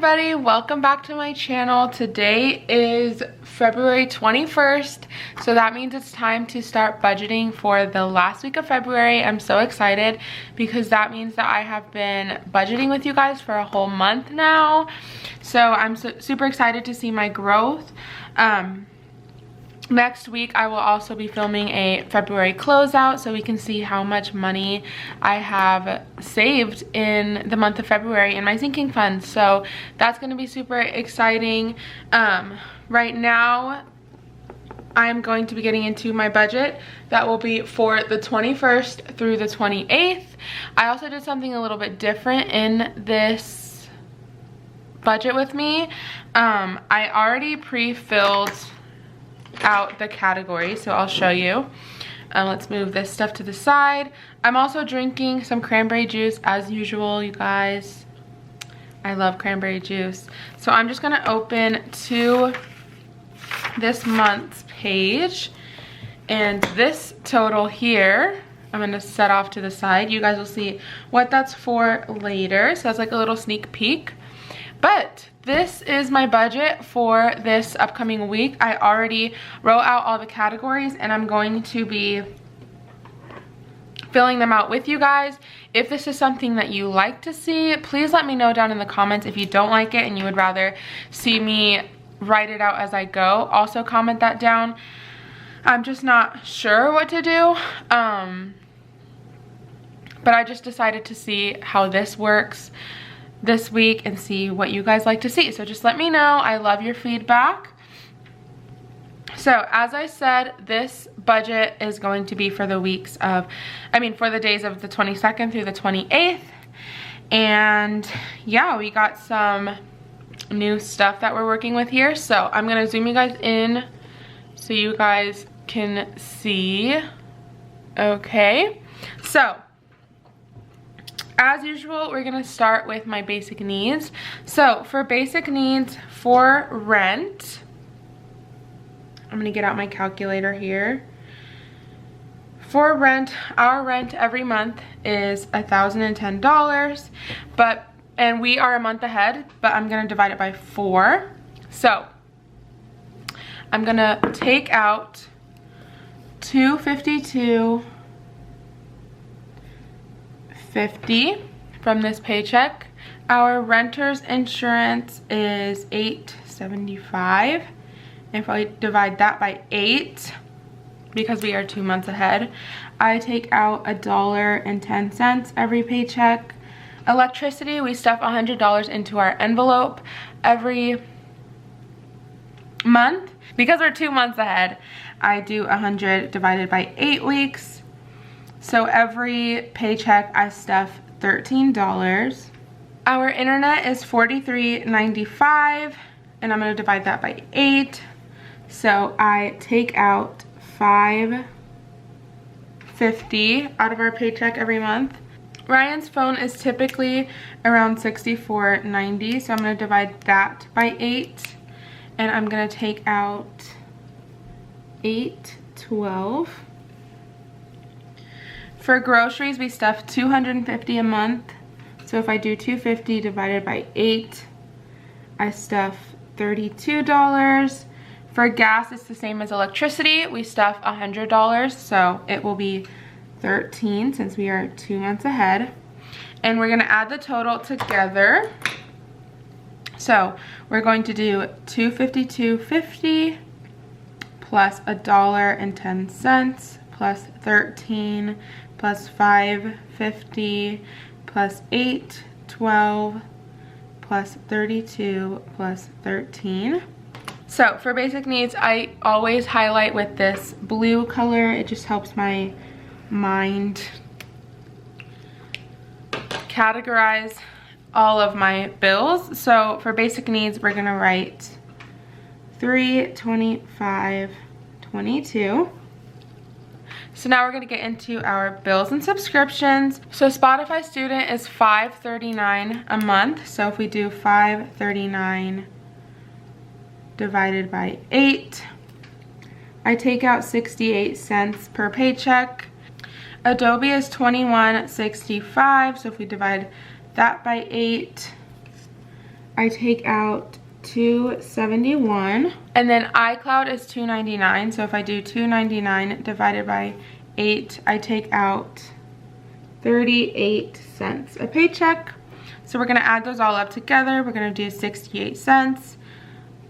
everybody, welcome back to my channel. Today is February 21st, so that means it's time to start budgeting for the last week of February. I'm so excited because that means that I have been budgeting with you guys for a whole month now, so I'm super excited to see my growth. Next week I will also be filming a February closeout so we can see how much money I have saved in the month of February in my sinking fund. So that's going to be super exciting. Right now I'm going to be getting into my budget that will be for the 21st through the 28th. I also did something a little bit different in this budget with me. I already pre-filled out the category, so I'll show you. Let's move this stuff to the side. I'm also drinking some cranberry juice as usual, you guys. I love cranberry juice. So I'm just gonna open to this month's page, and this total here I'm gonna set off to the side. You guys will see what that's for later, so that's like a little sneak peek. But this is my budget for this upcoming week. I already wrote out all the categories and I'm going to be filling them out with you guys. If this is something that you like to see, please let me know down in the comments. If you don't like it and you would rather see me write it out as I go, also comment that down. I'm just not sure what to do. But I just decided to see how this works this week and see what you guys like to see. So just let me know. I love your feedback. So as I said, this budget is going to be for the weeks of, for the days of the 22nd through the 28th. And yeah, we got some new stuff that we're working with here. So I'm gonna zoom you guys in so you guys can see. Okay, so as usual, we're gonna start with my basic needs. So for basic needs for rent, I'm gonna get out my calculator here. For rent, our rent every month is $1,010, and we are a month ahead, but I'm gonna divide it by 4. So I'm gonna take out $252.50 from this paycheck. Our renter's insurance is $875. If I divide that by 8, because we are 2 months ahead, I take out $1.10 every paycheck. Electricity, we stuff $100 into our envelope every month. Because we're 2 months ahead, I do 100 divided by 8 weeks. So every paycheck I stuff $13. Our internet is $43.95, and I'm gonna divide that by 8. So I take out $5.50 out of our paycheck every month. Ryan's phone is typically around $64.90, so I'm gonna divide that by 8, and I'm gonna take out $8.12. For groceries, we stuff $250 a month. So if I do $250 divided by 8, I stuff $32. For gas, it's the same as electricity. We stuff $100, so it will be $13 since we are 2 months ahead. And we're gonna add the total together. So we're going to do $252.50 plus $1.10 plus 13 plus $5.50 plus $8.12 plus 32 plus 13. So for basic needs, I always highlight with this blue color. It just helps my mind categorize all of my bills. So for basic needs, we're gonna write $325.22. So now we're gonna get into our bills and subscriptions. So Spotify student is $539 a month. So if we do $539 divided by 8, I take out 68 cents per paycheck. Adobe is $21.65, so if we divide that by 8, I take out $271, and then iCloud is $2.99. So if I do $2.99 divided by 8, I take out 38 cents a paycheck. So we're gonna add those all up together. We're gonna do 68 cents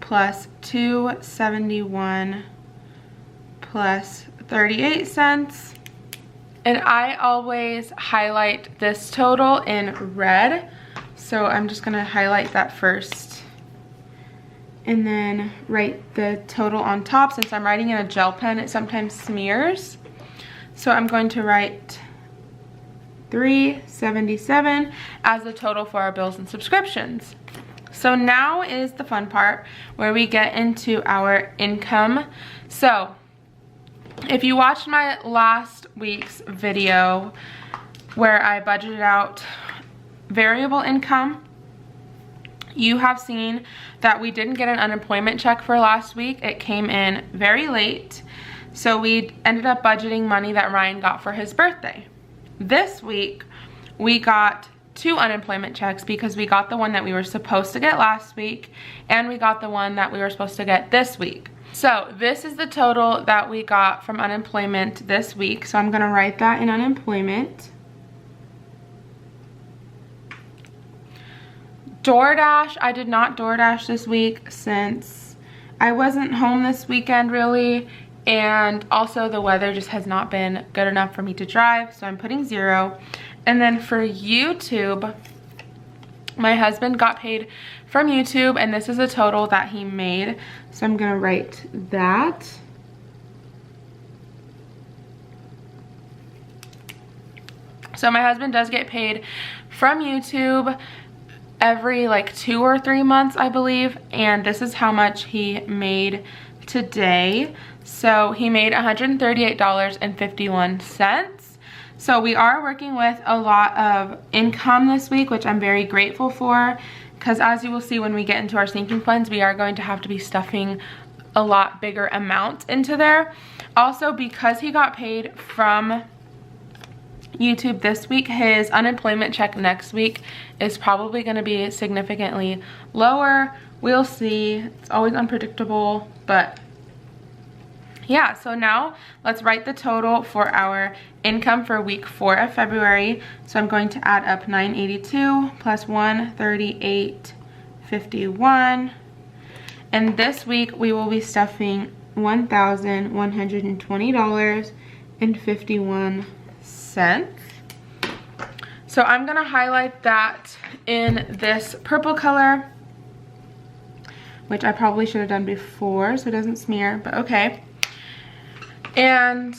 plus 271 plus 38 cents. And I always highlight this total in red. So I'm just gonna highlight that first and then write the total on top. Since I'm writing in a gel pen, it sometimes smears. So I'm going to write $377 as the total for our bills and subscriptions. So now is the fun part where we get into our income. So if you watched my last week's video where I budgeted out variable income, you have seen that we didn't get an unemployment check for last week. It came in very late. So we ended up budgeting money that Ryan got for his birthday. This week, we got 2 unemployment checks because we got the one that we were supposed to get last week and we got the one that we were supposed to get this week. So this is the total that we got from unemployment this week. So I'm gonna write that in unemployment. DoorDash, I did not DoorDash this week since I wasn't home this weekend really. And also the weather just has not been good enough for me to drive, so I'm putting 0. And then for YouTube, my husband got paid from YouTube, and this is a total that he made. So I'm gonna write that. So my husband does get paid from YouTube every like 2 or 3 months, I believe. And this is how much he made today. So he made $138.51. So we are working with a lot of income this week, which I'm very grateful for, because as you will see when we get into our sinking funds, we are going to have to be stuffing a lot bigger amount into there. Also, because he got paid from YouTube this week, his unemployment check next week is probably going to be significantly lower. We'll see. It's always unpredictable, but yeah, so now let's write the total for our income for week 4 of February. So I'm going to add up 982 plus 138.51. And this week we will be stuffing $1,120.51. So I'm gonna highlight that in this purple color, which I probably should have done before so it doesn't smear, but okay. And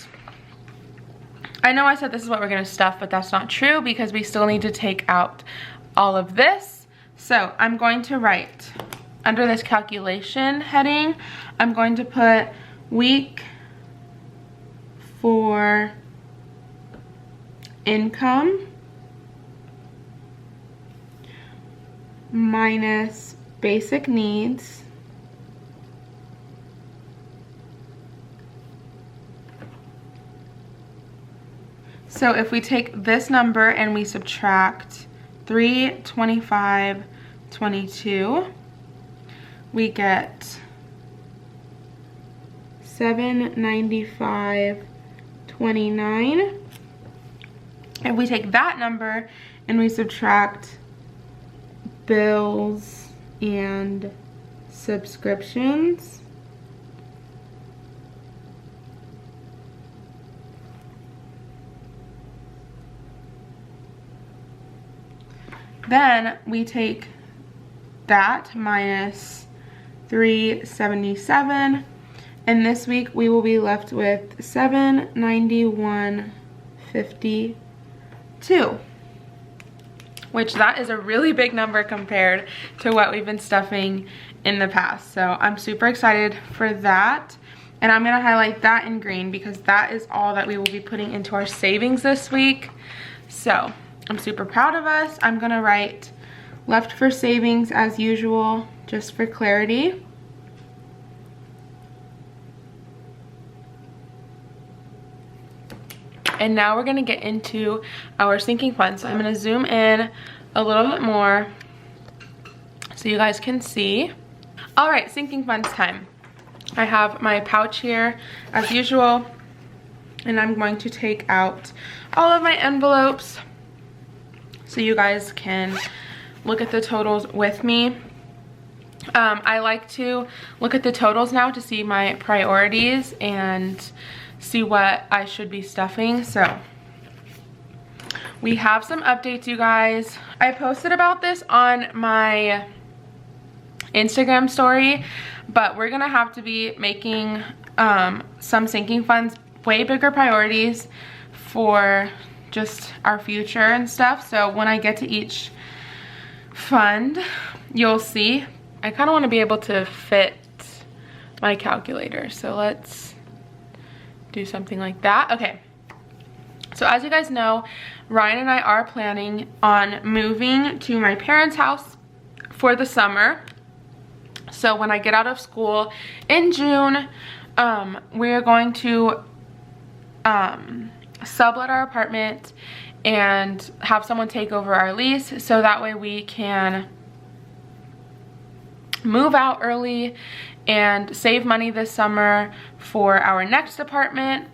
I know I said this is what we're gonna stuff, but that's not true because we still need to take out all of this. So I'm going to write under this calculation heading, I'm going to put week 4 income minus basic needs So if we take this number and we subtract 325.22, we get 795.29. If we take that number and we subtract bills and subscriptions, then we take that minus 377, and this week we will be left with 791.52, which that is a really big number compared to what we've been stuffing in the past. So I'm super excited for that, and I'm gonna highlight that in green because that is all that we will be putting into our savings this week. So I'm super proud of us. I'm gonna write left for savings as usual, just for clarity. And now we're gonna get into our sinking fund. So I'm gonna zoom in a little bit more so so you guys can see. All right, sinking funds time. I have my pouch here as usual, and I'm going to take out all of my envelopes so you guys can look at the totals with me. I like to look at the totals now to see my priorities and see what I should be stuffing. So we have some updates, you guys. I posted about this on my Instagram story, but we're gonna have to be making some sinking funds way bigger priorities for just our future and stuff. So when I get to each fund, you'll see. I kind of want to be able to fit my calculator, so let's do something like that. Okay, so as you guys know, Ryan and I are planning on moving to my parents' house for the summer. So when I get out of school in June, we are going to sublet our apartment and have someone take over our lease, so that way we can move out early and save money this summer for our next apartment.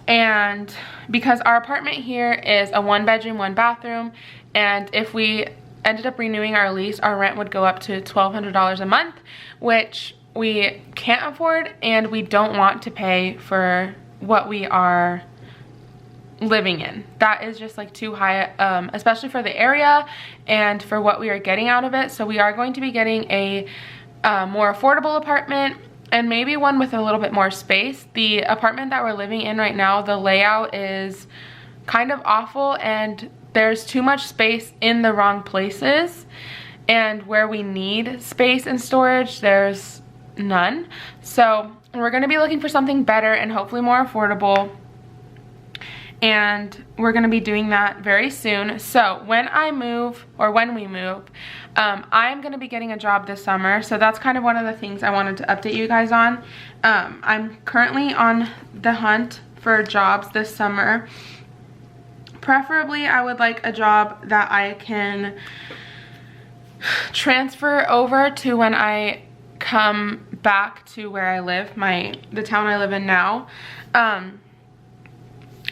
And because our apartment here is a 1-bedroom, 1-bathroom, and if we ended up renewing our lease, our rent would go up to $1,200 a month, which we can't afford, and we don't want to pay for what we are living in. That is just like too high, especially for the area and for what we are getting out of it. So we are going to be getting a more affordable apartment, and maybe one with a little bit more space. The apartment that we're living in right now, the layout is kind of awful, and there's too much space in the wrong places, and where we need space and storage, there's none. So we're going to be looking for something better and hopefully more affordable, and we're going to be doing that very soon. So when I move, or when we move, I'm going to be getting a job this summer. So that's kind of one of the things I wanted to update you guys on. I'm currently on the hunt for jobs this summer. Preferably, I would like a job that I can transfer over to when I come back to where I live, the town I live in now.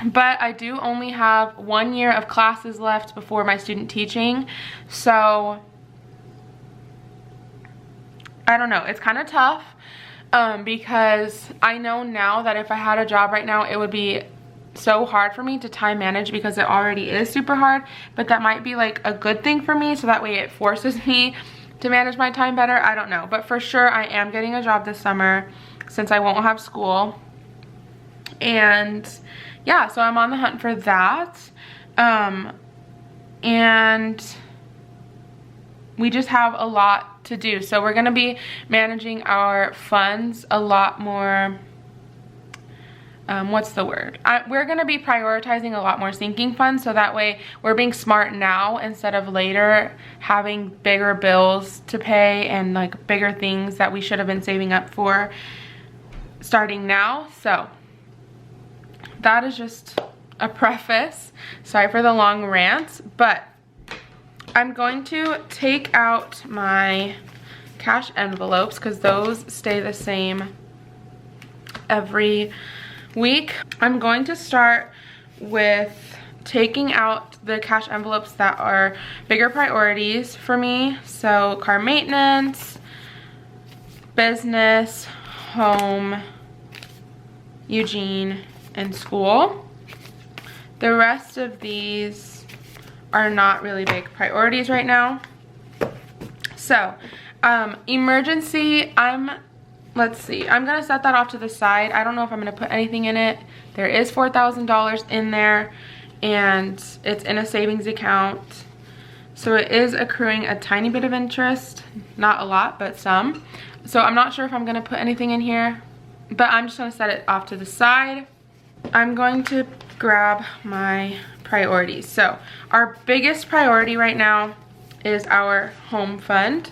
But I do only have 1 year of classes left before my student teaching, so I don't know, it's kind of tough, because I know now that if I had a job right now, it would be so hard for me to time manage, because it already is super hard. But that might be like a good thing for me, so that way it forces me to manage my time better. I don't know, but for sure I am getting a job this summer since I won't have school. And yeah, so I'm on the hunt for that. And we just have a lot to do. So we're gonna be managing our funds a lot more, what's the word? We're gonna be prioritizing a lot more sinking funds, so that way we're being smart now instead of later having bigger bills to pay and like bigger things that we should have been saving up for starting now. So that is just a preface. Sorry for the long rant, but I'm going to take out my cash envelopes because those stay the same every week. I'm going to start with taking out the cash envelopes that are bigger priorities for me. So car maintenance, business, home, Eugene, and school. The rest of these are not really big priorities right now. So emergency, let's see, I'm gonna set that off to the side. I don't know if I'm gonna put anything in it. There is $4,000 in there, and it's in a savings account, so it is accruing a tiny bit of interest, not a lot, but some. So I'm not sure if I'm gonna put anything in here, but I'm just gonna set it off to the side. I'm going to grab my priorities. So our biggest priority right now is our home fund.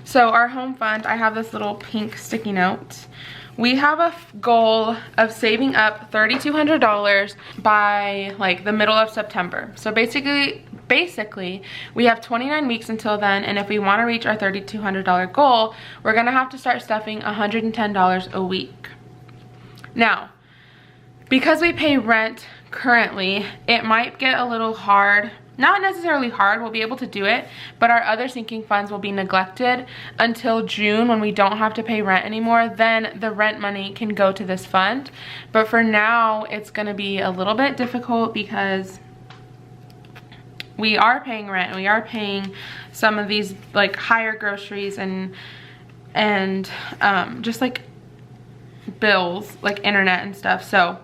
So our home fund, I have this little pink sticky note. We have a goal of saving up $3,200 by like the middle of September. So basically basically, we have 29 weeks until then, and if we want to reach our $3,200 goal, we're going to have to start stuffing $110 a week. Now, because we pay rent currently, it might get a little hard. Not necessarily hard, we'll be able to do it, but our other sinking funds will be neglected until June when we don't have to pay rent anymore. Then the rent money can go to this fund. But for now, it's gonna be a little bit difficult because we are paying rent and we are paying some of these like higher groceries and just like bills, like internet and stuff. So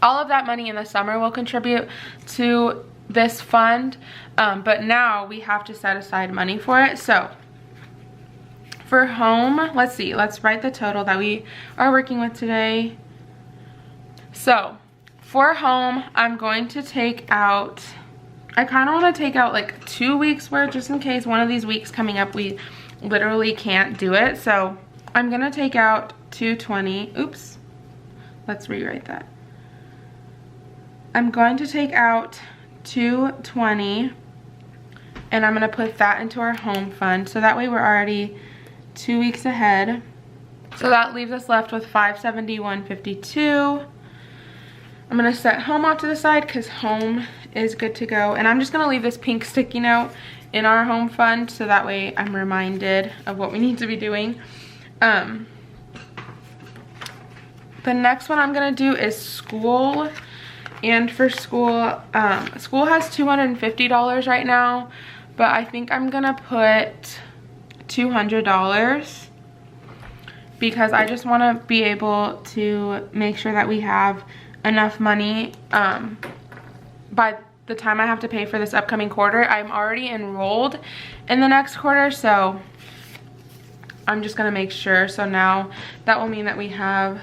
all of that money in the summer will contribute to this fund, but now we have to set aside money for it. So for home, let's see, let's write the total that we are working with today. So for home, I'm going to take out, I kind of want to take out like 2 weeks worth, just in case one of these weeks coming up we literally can't do it. So I'm gonna take out 220. Oops, let's rewrite that. I'm going to take out 220 and I'm going to put that into our home fund, so that way we're already 2 weeks ahead. So that leaves us left with $571.52. I'm going to set home off to the side because home is good to go, and I'm just going to leave this pink sticky note in our home fund so that way I'm reminded of what we need to be doing. The next one I'm going to do is school. And for school, school has $250 right now, but I think I'm gonna put $200 because I just want to be able to make sure that we have enough money by the time I have to pay for this upcoming quarter. I'm already enrolled in the next quarter, so I'm just gonna make sure. So now that will mean that we have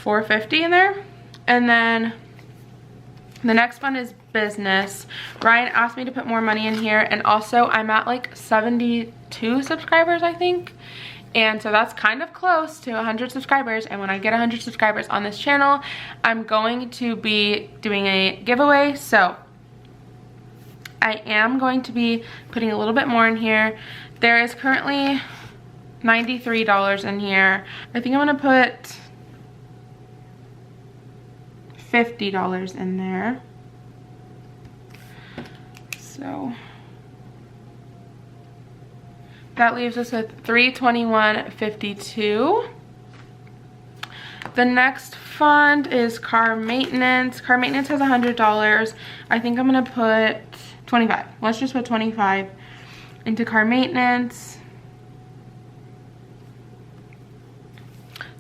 $450 in there. And then the next one is business. Ryan asked me to put more money in here, and also I'm at like 72 subscribers, I think. And so that's kind of close to 100 subscribers. And when I get 100 subscribers on this channel, I'm going to be doing a giveaway. So I am going to be putting a little bit more in here. There is currently $93 in here. I think I'm gonna put $50 in there. So that leaves us with $321.52. The next fund is car maintenance. Car maintenance has $100. I think I'm gonna put 25. Let's just put 25 into car maintenance.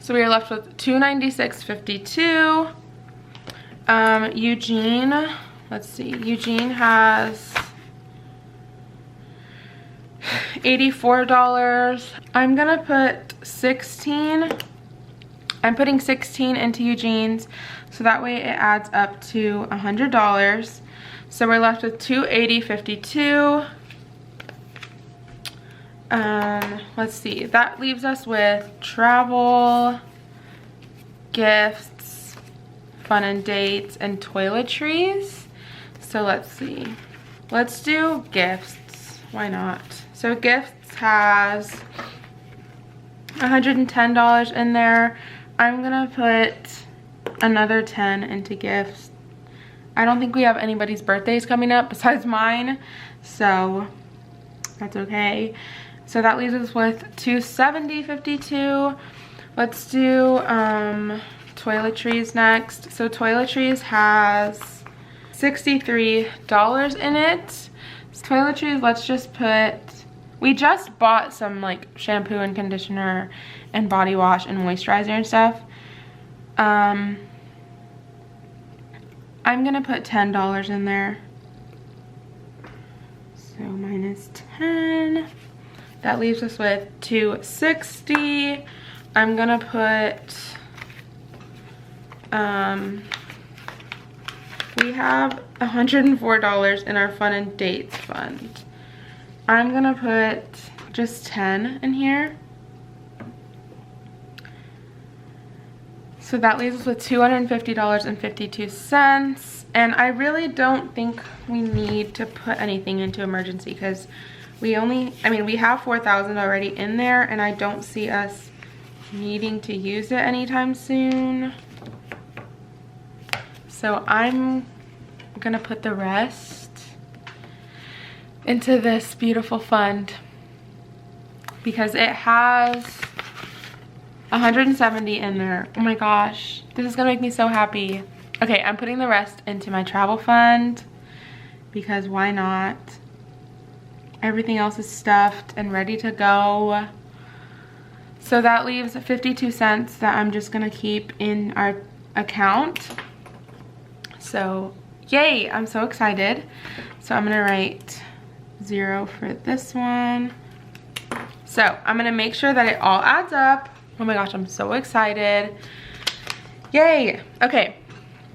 So we are left with $296.52. Eugene, let's see, Eugene has $84. I'm gonna put 16. I'm putting 16 into Eugene's, so that way it adds up to $100. So we're left with $280.52. Let's see, that leaves us with travel, gifts, fun and dates, and toiletries. So let's see, let's do gifts, why not? So gifts has $110 in there. I'm gonna put another 10 into gifts. I don't think we have anybody's birthdays coming up besides mine, so that's okay. So that leaves us with $270.52. Let's do toiletries next. So toiletries has $63 in it. Toiletries, let's just put, we just bought some like shampoo and conditioner and body wash and moisturizer and stuff. I'm gonna put $10 in there. So minus 10. That leaves us with $260. I'm gonna put, we have $104 in our fun and dates fund. I'm gonna put just 10 in here. So that leaves us with $250.52. And I really don't think we need to put anything into emergency because we have 4,000 already in there, and I don't see us needing to use it anytime soon. So I'm gonna put the rest into this beautiful fund because it has 170 in there. Oh my gosh, this is gonna make me so happy. Okay, I'm putting the rest into my travel fund because why not? Everything else is stuffed and ready to go. So that leaves 52 cents that I'm just gonna keep in our account. So yay, I'm so excited. So I'm gonna write 0 for this one. So I'm gonna make sure that it all adds up. Oh my gosh, I'm so excited. Yay, okay.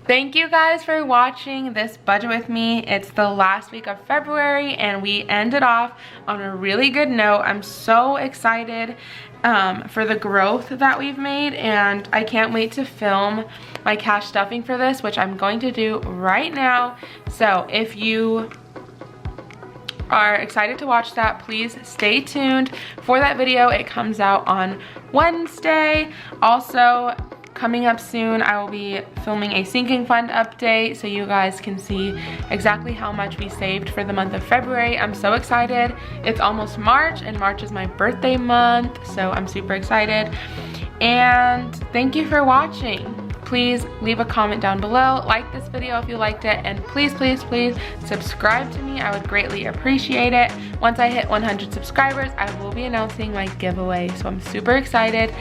Thank you guys for watching this budget with me. It's the last week of February and we ended off on a really good note. I'm so excited for the growth that we've made, and I can't wait to film my cash stuffing for this, which I'm going to do right now. So if you are excited to watch that, please stay tuned for that video. It comes out on Wednesday. Also, coming up soon, I will be filming a sinking fund update so you guys can see exactly how much we saved for the month of February. I'm so excited. It's almost March, and March is my birthday month, so I'm super excited. And thank you for watching. Please leave a comment down below, like this video if you liked it, and please, please, please subscribe to me. I would greatly appreciate it. Once I hit 100 subscribers, I will be announcing my giveaway, so I'm super excited.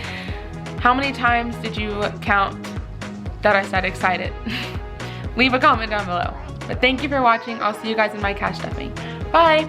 How many times did you count that I said excited? Leave a comment down below. But thank you for watching. I'll see you guys in my cash stuffing. Bye.